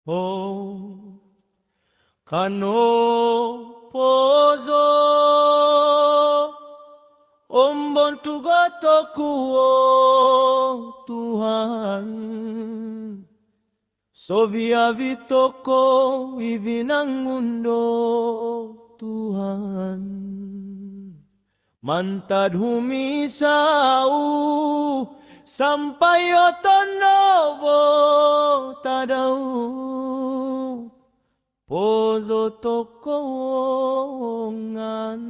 Oh, kano Poozo, Bontugo Tokou, Tuhan. Sovia vitoko hivi ng mundo, Tuhan. Mantad humisau sampai otonobo tadau. Poozo Tokou ngandau.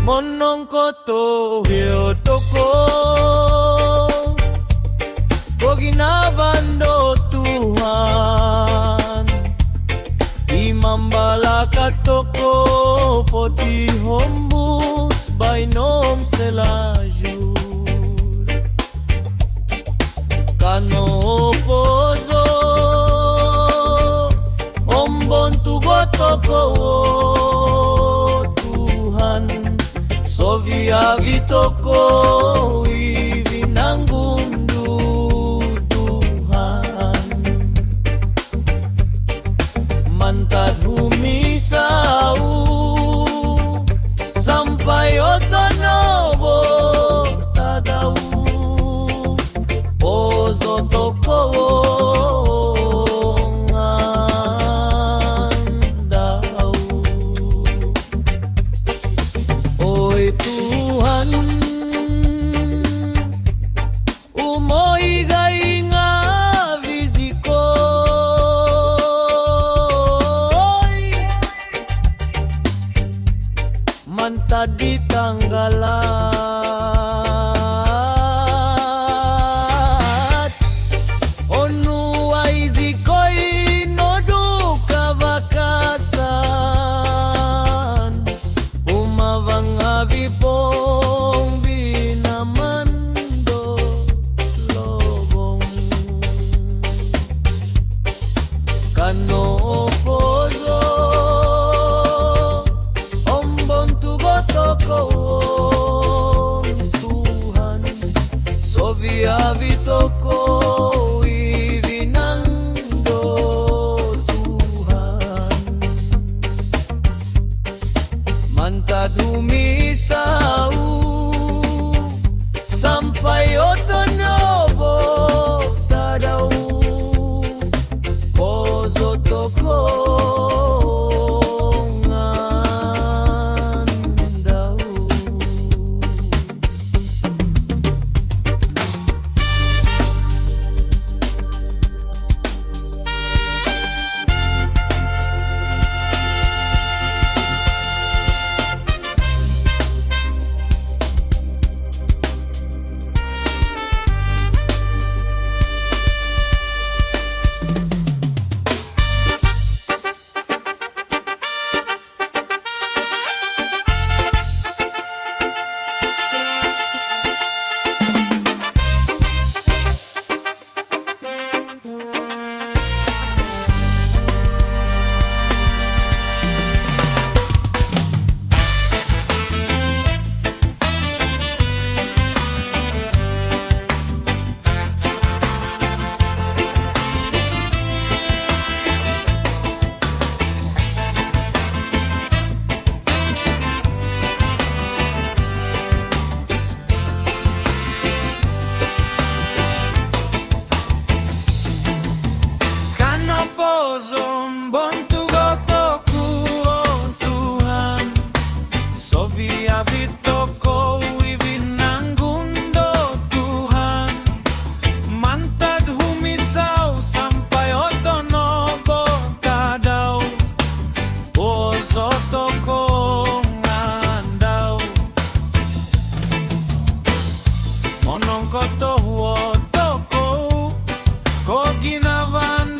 Monong koto hio toko ko ginabando Tuhan. Imambala katoko poti hombus bainom selajur. Kano Poozo Bontugo Tokou, Tuhan. Sovia vitoko hivi ng mundo, Tuhan. Mantad humisau sampai otonobo tadau. Poozo Tokou ngandau. Oi Tuhan, umoi gainga viziko. Mantad ditanggalat onu aizikoi nodu kavakasan. Umavang avipong binamando lobong. Kano Poozo Bontugo Tokou, Tuhan. Sovia vitoko hivi nando, Tuhan. Mantad humisau sampai otonobo tadau. Poozo Tokou ngandau. Poozo Bontugo Tokou, Tuhan. Sovia vitoko hivi ng mundo, Tuhan. Mantad humisau sampai otonobo tadau. Poozo Tokou ngandau. Monong koto huo toko ko ginavando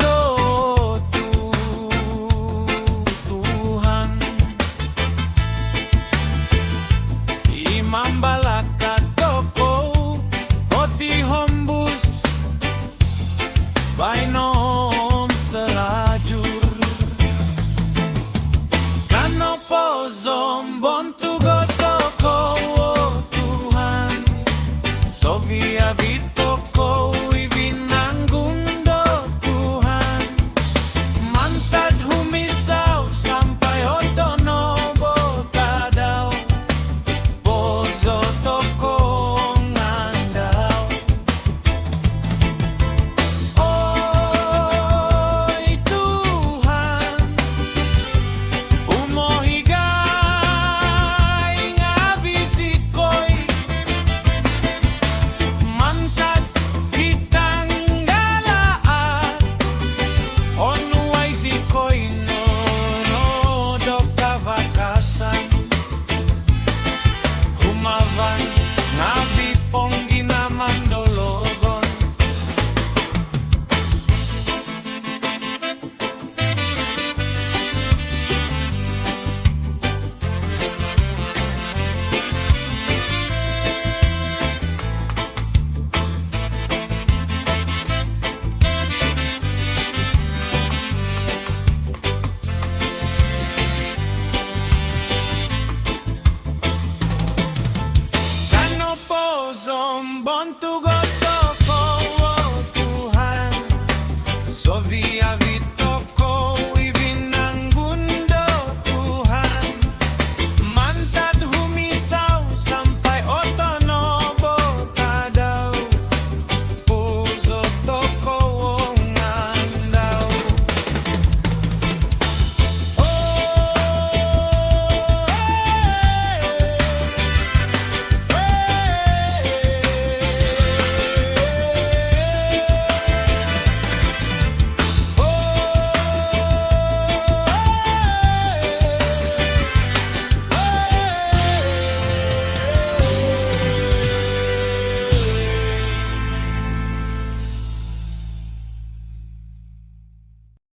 mambalaka toko poti hombus bainom selajur. Kano Poozo Bontugo Tokou, Tuhan. Bontugo